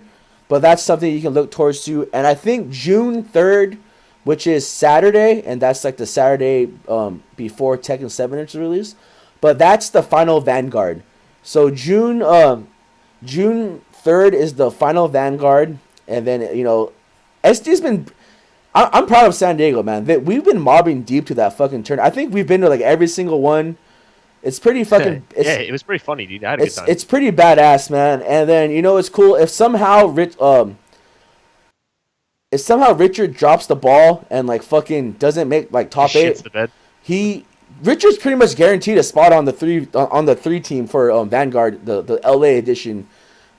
but that's something you can look towards to. And I think June 3rd, which is Saturday, and that's the Saturday before Tekken 7 is released, but that's the final Vanguard. So June 3rd is the final Vanguard, and then SD's been. I'm proud of San Diego, man. We've been mobbing deep to that fucking turn. I think we've been to every single one. It's pretty fucking. Yeah, it was pretty funny, dude. I had a good time. It's pretty badass, man. And then it's cool if somehow Richard drops the ball and fucking doesn't make top 8. Shits the bed. Richard's pretty much guaranteed a spot on the three team for Vanguard, the LA edition.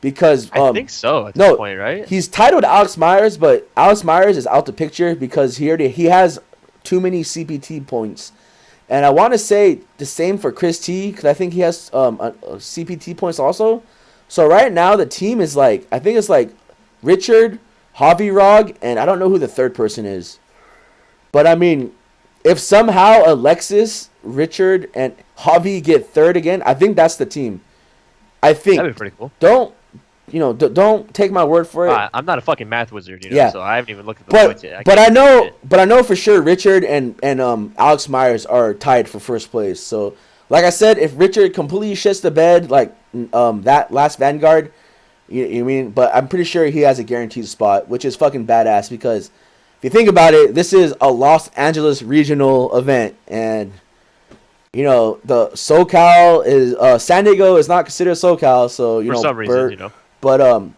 Because I think so at this point, right? He's titled Alex Myers, but Alex Myers is out the picture because he has too many CPT points, and I want to say the same for Chris T because I think he has CPT points also. So right now the team is I think it's Richard, Javi Rog, and I don't know who the third person is, but I mean, if somehow Alexis, Richard, and Javi get third again, I think that's the team. I think that'd be pretty cool. Don't take my word for it. I'm not a fucking math wizard, yeah. So I haven't even looked at the points yet. But I know for sure Richard and Alex Myers are tied for first place. So, like I said, if Richard completely shits the bed that last Vanguard, you mean? But I'm pretty sure he has a guaranteed spot, which is fucking badass because if you think about it, this is a Los Angeles regional event, and the SoCal is San Diego is not considered SoCal, so For some reason, But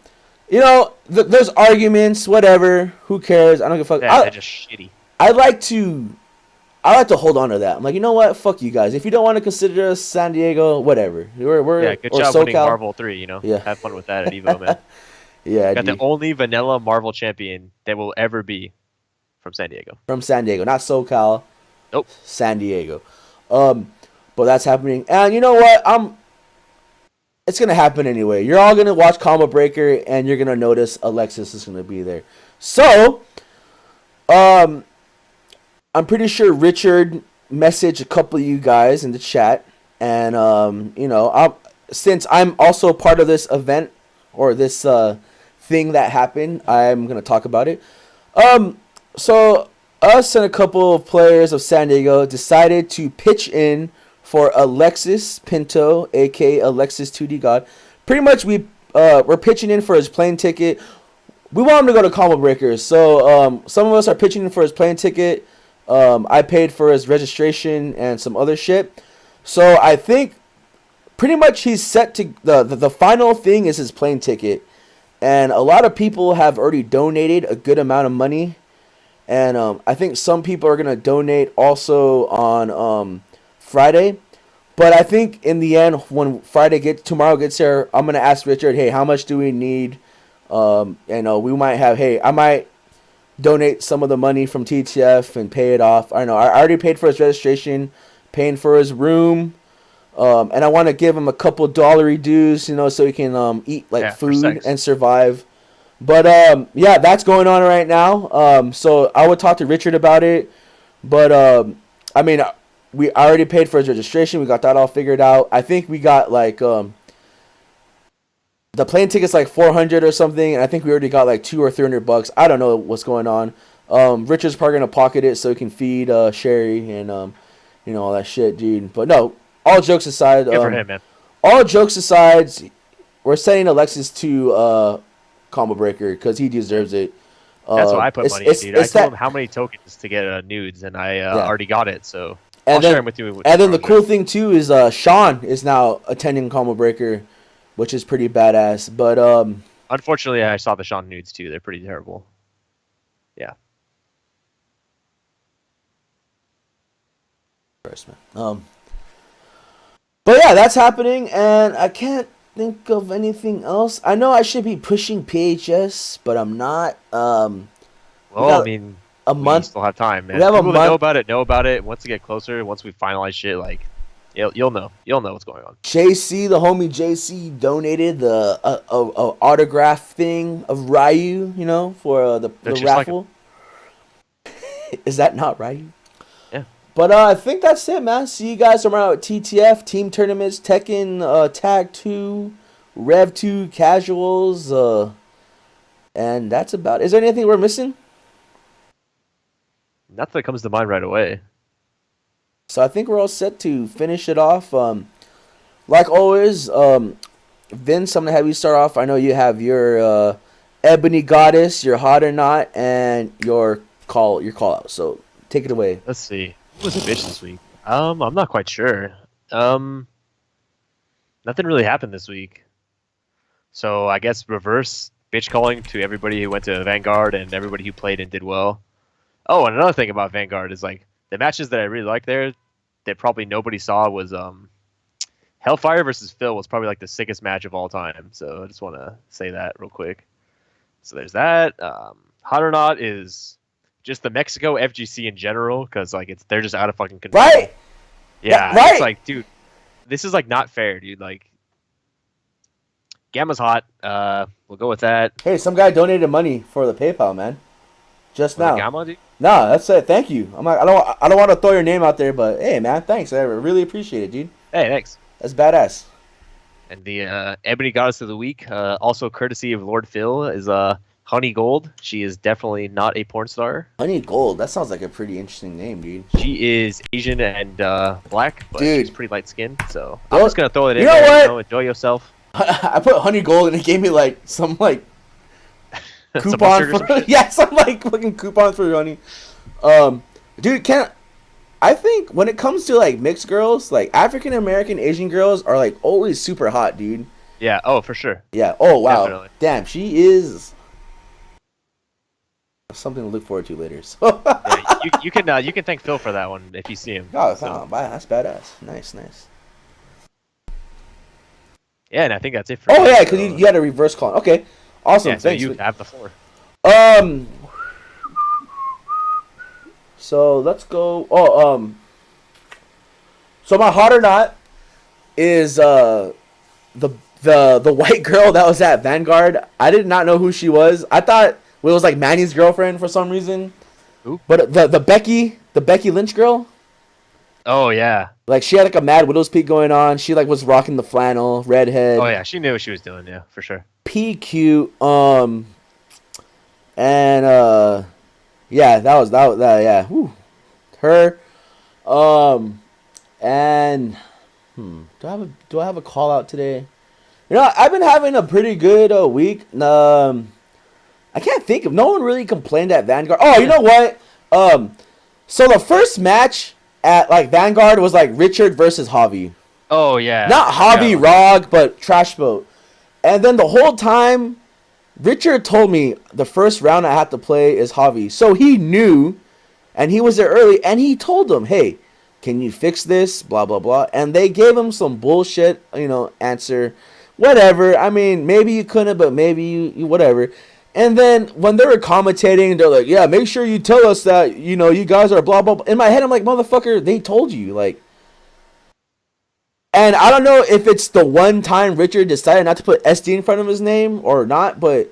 there's arguments, whatever. Who cares? I don't give a fuck. Yeah, they're just shitty. I like to hold on to that. I'm like, you know what? Fuck you guys. If you don't want to consider us San Diego, whatever. We're good or job SoCal. winning Marvel 3. Yeah. Have fun with that at Evo, man. Yeah, Got the only vanilla Marvel champion that will ever be from San Diego. From San Diego, not SoCal. Nope. San Diego. But that's happening, and you know what? It's gonna happen anyway. You're all gonna watch Combo Breaker, and you're gonna notice Alexis is gonna be there. So, I'm pretty sure Richard messaged a couple of you guys in the chat, and since I'm also part of this event or this thing that happened, I'm gonna talk about it. So us and a couple of players of San Diego decided to pitch in for Alexis Pinto, aka Alexis 2D God. Pretty much we're pitching in for his plane ticket. We want him to go to Combo Breakers, so some of us are pitching in for his plane ticket. I paid for his registration and some other shit. So I think pretty much he's set to the final thing is his plane ticket, and a lot of people have already donated a good amount of money, and I think some people are gonna donate also on Friday. But I think in the end, when tomorrow gets here, I'm gonna ask Richard, hey, how much do we need? We might have, hey, I might donate some of the money from TTF and pay it off. I know I already paid for his registration, paying for his room, and I want to give him a couple dollary dues, so he can eat food and survive. But that's going on right now. So I would talk to Richard about it. But I already paid for his registration. We got that all figured out. I think we got the plane ticket's like $400 or something, and I think we already got like $200 or $300. I don't know what's going on. Richard's probably gonna pocket it so he can feed Sherry and all that shit, dude. But no, all jokes aside, Good for him, man. All jokes aside, we're sending Alexis to Combo Breaker because he deserves it. That's what I put money in, dude. I told him how many tokens to get nudes, and I already got it, so I'll share them with you. And then the cool thing too is Sean is now attending Combo Breaker, which is pretty badass. But unfortunately, I saw the Sean nudes too. They're pretty terrible. Yeah. But yeah, that's happening, and I can't think of anything else. I know I should be pushing PHS, but I'm not. Well, I mean, a month. We still have time, man. We have People a that month. know about it. Once we get closer, once we finalize shit, you'll know what's going on. JC, the homie JC, donated the autograph thing of Ryu, for the raffle. Is that not Ryu? Yeah. But I think that's it, man. See you guys tomorrow at TTF, Team Tournaments, Tekken, Tag 2, Rev 2, Casuals, and that's about it. Is there anything we're missing? Nothing that comes to mind right away. So I think we're all set to finish it off. Like always, Vince, I'm going to have you start off. I know you have your Ebony Goddess, your Hot or Not, and your call out. So take it away. Let's see. Who was a bitch this week? I'm not quite sure. Nothing really happened this week. So I guess reverse bitch calling to everybody who went to Vanguard and everybody who played and did well. Oh, and another thing about Vanguard is the matches that I really like there that probably nobody saw was Hellfire versus Phil was probably the sickest match of all time. So I just want to say that real quick. So there's that. Hot or Not is just the Mexico FGC in general because they're just out of fucking control. Right. Yeah. Right. It's dude, this is not fair, dude. Gamma's hot. We'll go with that. Hey, some guy donated money for the PayPal, man. Just now. Gamma, dude? No, that's it. Thank you. I don't want to throw your name out there, but hey, man, thanks. I really appreciate it, dude. Hey, thanks. That's badass. And the Ebony Goddess of the Week, also courtesy of Lord Phil, is Honey Gold. She is definitely not a porn star. Honey Gold. That sounds like a pretty interesting name, dude. She is Asian and black, but dude, she's pretty light skinned. So I'm just gonna throw it in. You know there. what? Enjoy yourself. I put Honey Gold and it gave me some coupon some for some fucking coupons for honey. Dude, I think when it comes to like mixed girls, like African American Asian girls are like always super hot, dude. Yeah. Oh, for sure. Yeah. Oh wow. Definitely. Damn, she is something to look forward to later. So. Yeah. You can thank Phil for that one if you see him. Oh, So that's badass. Nice, nice. yeah, and I think that's it for Oh me. yeah, because So, you had a reverse call. Okay, awesome. yeah. So Thanks. you have the floor. Um. So let's go. Oh, so my hot or not is the the white girl that was at Vanguard. I did not know who she was. I thought it was like Manny's girlfriend for some reason. Who? But the Becky Lynch girl, Oh yeah. like she had like a Mad Widow's Peak going on. She like was rocking the flannel, Oh redhead, yeah. She knew what she was doing. Yeah, for sure. PQ. And yeah, that yeah. Whew. Her. Um, and do I have a call out today? You know, I've been having a pretty good week. I can't think of. No one really complained at Vanguard. Oh, you know what? So the first match at like Vanguard was like Richard versus Javi. Oh yeah. Not Javi Rog, but Trash Boat. And then the whole time, Richard told me the first round I had to play is Javi. So he knew, and he was there early, and he told them, hey, can you fix this? Blah, blah, blah. And they gave him some bullshit, answer. Whatever. I mean, maybe you couldn't, but maybe you whatever. And then when they were commentating, they're like, yeah, make sure you tell us that, you guys are blah, blah, blah. In my head, I'm like, motherfucker, they told you. Like, and I don't know if it's the one time Richard decided not to put SD in front of his name or not, but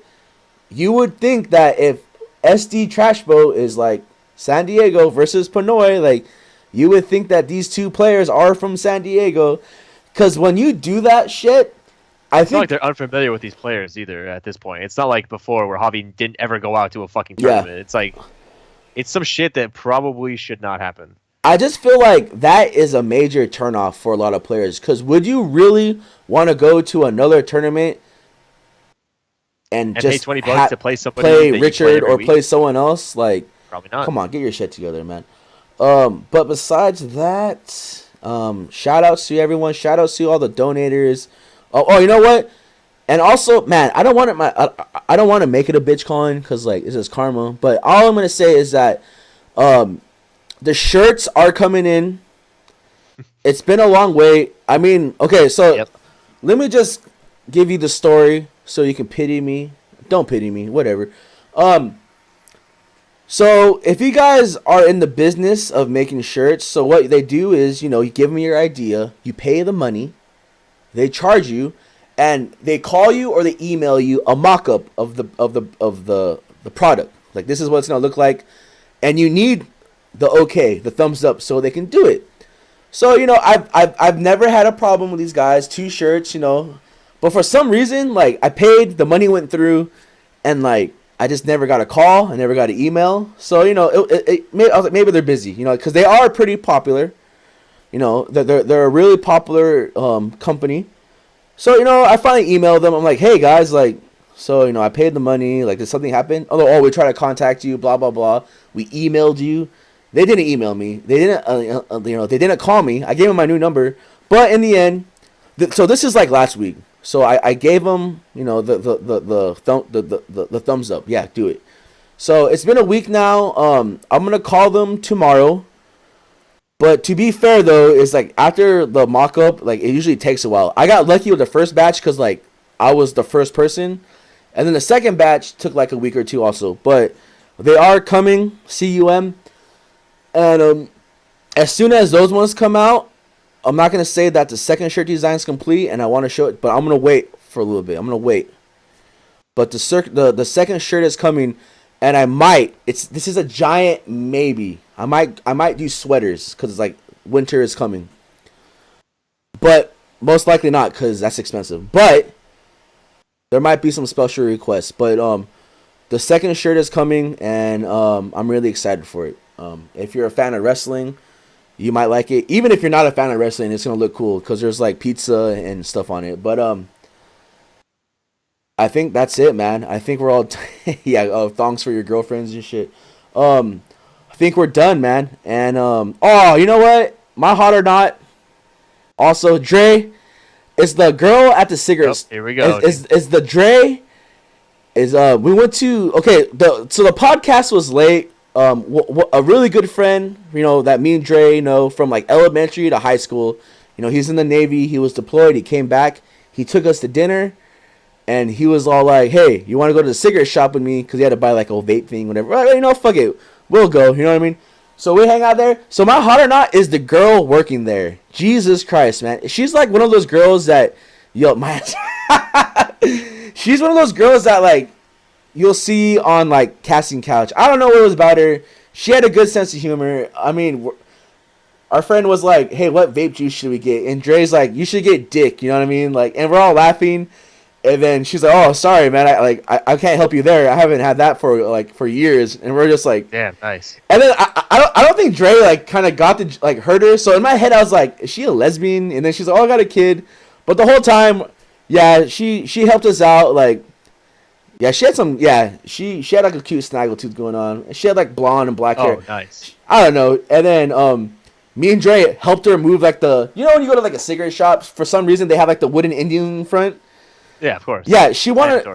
you would think that if SD Trash Boat is like San Diego versus Pinoy, like you would think that these two players are from San Diego. Because when you do that shit, It's not like they're unfamiliar with these players either at this point. It's not like before where Javi didn't ever go out to a fucking tournament. It's like, it's some shit that probably should not happen. I just feel like that is a major turnoff for a lot of players. Because would you really want to go to another tournament and just pay $20 to play somebody play that you Richard play or play someone else? Like, probably not. come on, get your shit together, man. But besides that, shout outs to everyone. Shout outs to all the donators. Oh, you know what? And also, man, I don't want I don't want to make it a bitch calling because like this is karma. But all I'm gonna say is that the shirts are coming in. It's been a long wait. I mean, okay, so let me just give you the story so you can pity me. Don't pity me, whatever. So if you guys are in the business of making shirts, so what they do is, you give them your idea, you pay the money, they charge you, and they call you or they email you a mock-up of the product. Like this is what it's gonna look like, and you need the thumbs up, so they can do it. So I've never had a problem with these guys. 2 shirts, but for some reason, like I paid, the money went through, and like I just never got a call. I never got an email. So I was like, maybe they're busy, because they are pretty popular. They're a really popular company. So I finally emailed them. I'm like, hey guys, like, so I paid the money. Like, did something happen? Oh, we tried to contact you. Blah blah blah. We emailed you. They didn't email me. They didn't. They didn't call me. I gave them my new number. But in the end, so this is like last week. So I gave them, the thumbs up. Yeah, do it. So it's been a week now. I'm gonna call them tomorrow. But to be fair though, it's like after the mock up, like it usually takes a while. I got lucky with the first batch because like I was the first person, and then the second batch took like a week or two also. But they are coming, CUM, and as soon as those ones come out, I'm not gonna say that the second shirt design is complete, and I want to show it, but I'm gonna wait for a little bit. I'm gonna wait. But the second shirt is coming, and I might. This is a giant maybe. I might do sweaters because it's like winter is coming. But most likely not because that's expensive. But there might be some special requests. But the second shirt is coming, and I'm really excited for it. If you're a fan of wrestling, you might like it. Even if you're not a fan of wrestling, it's gonna look cool because there's like pizza and stuff on it. But I think that's it, man. I think we're all yeah. Thongs for your girlfriends and shit. I think we're done, man. And oh, you know what? My hot or not. Also, Dre is the girl at the Oh, cigarettes. here we go. Is the Dre is we went to the podcast was late. A really good friend, that me and Dre know from like elementary to high school. He's in the Navy. He was deployed. He came back. He took us to dinner, and he was all like, "Hey, you want to go to the cigarette shop with me?" Because he had to buy like a vape thing, whatever. Fuck it, we'll go. You know what I mean? So we hang out there. So my hot or not is the girl working there. Jesus Christ, man. She's like one of those girls that, my. She's one of those girls that like you'll see on like casting couch. I don't know what it was about her. She had a good sense of humor. I mean, our friend was like, "Hey, what vape juice should we get?" And Dre's like, "You should get Dick." You know what I mean? Like, and we're all laughing. And then she's like, "Oh, sorry, man. I can't help you there. I haven't had that for years." And we're just like, Damn, nice. and then I don't think Dre like kind of got to like hurt her. So in my head I was like, is she a lesbian? And then she's like, "Oh, I got a kid." But the whole time, yeah, she helped us out. Like, yeah, she had she had like a cute snaggletooth going on. She had like blonde and black hair. Oh, nice. I don't know. And then me and Dre helped her move like when you go to like a cigarette shop, for some reason they have like the wooden Indian in front. Yeah, of course. Yeah, she wanted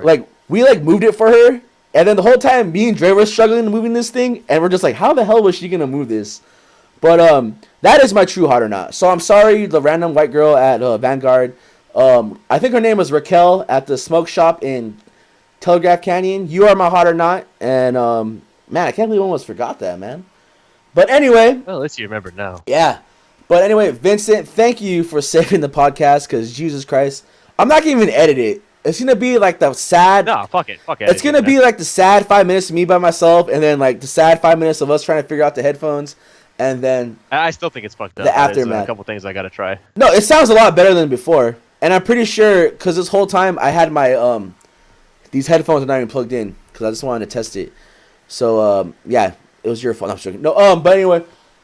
we moved it for her, and then the whole time me and Dre were struggling moving this thing, and we're just like, how the hell was she gonna move this? But that is my true hot or not. So I'm sorry, the random white girl at Vanguard. I think her name was Raquel at the smoke shop in Telegraph Canyon. You are my hot or not, and man, I can't believe I almost forgot that, man. But anyway, Well, at least you remember now. yeah. But anyway, Vincent, thank you for saving the podcast, because Jesus Christ, I'm not gonna even edit it. It's gonna be like the sad. No, fuck it. It's gonna be like the sad 5 minutes of me by myself, and then like the sad 5 minutes of us trying to figure out the headphones, and then I still think it's fucked up. the There's aftermath. a couple things I gotta try. no, it sounds a lot better than before, and I'm pretty sure because this whole time I had my these headphones are not even plugged in because I just wanted to test it. So yeah, it was your fault. No, I'm joking. No, but anyway,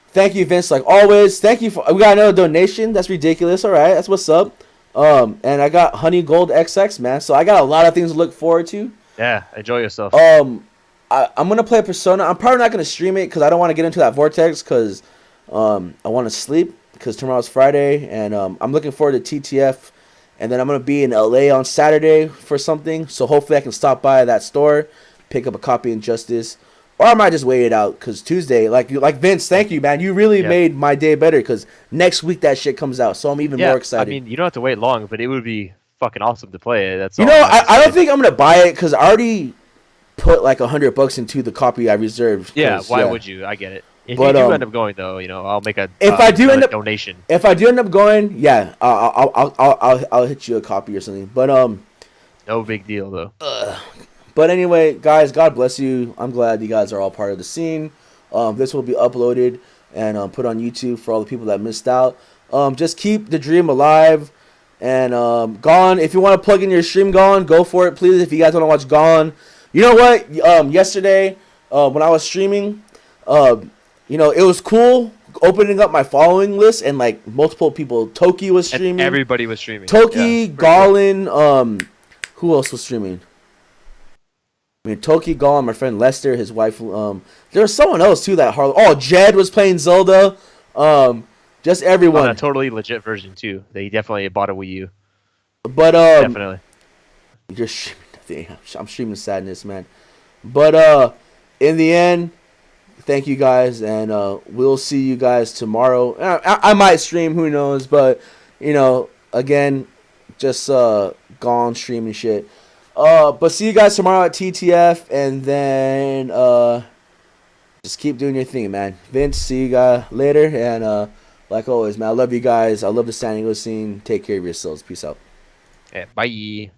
thank you, Vince. Like always, thank you for. We got another donation. That's ridiculous. All right, that's what's up. And I got Honey Gold XX, man. So I got a lot of things to look forward to. Yeah, enjoy yourself. I'm gonna play Persona. I'm probably not gonna stream it because I don't want to get into that vortex because I want to sleep because tomorrow's Friday, and I'm looking forward to TTF, and then I'm gonna be in LA on Saturday for something. So hopefully I can stop by that store, pick up a copy of Injustice, or I might just wait it out because Tuesday, like Vince, thank you, man. You really made my day better because next week that shit comes out, so I'm even more excited. I mean, you don't have to wait long, but it would be fucking awesome to play it. That's I don't think I'm gonna buy it because I already put like $100 into the copy I reserved. Yeah, why would you? I get it. If But, you do end up going though, I'll make a donation. If I do end up going, yeah, I'll hit you a copy or something. But No big deal though. But anyway, guys, God bless you. I'm glad you guys are all part of the scene. This will be uploaded and put on YouTube for all the people that missed out. Just keep the dream alive. And Gone, if you want to plug in your stream, Gone, go for it, please. If you guys want to watch Gone, you know what? Yesterday, when I was streaming, it was cool opening up my following list and like multiple people. Toki was streaming. And everybody was streaming. Toki, Gallin, who else was streaming? I mean, Toki, Gallin, my friend Lester, his wife. There was someone else too that Jed was playing Zelda. Just everyone. On a totally legit version too. They definitely bought a Wii U. But Definitely. You're streaming. I'm streaming sadness, man. But in the end, thank you guys, and we'll see you guys tomorrow. I might stream, who knows? But again, just gone streaming shit. But see you guys tomorrow at TTF, and then just keep doing your thing, man. Vince, see you guys later, and like always, man, I love you guys. I love the San Diego scene. Take care of yourselves. Peace out. Yeah, bye.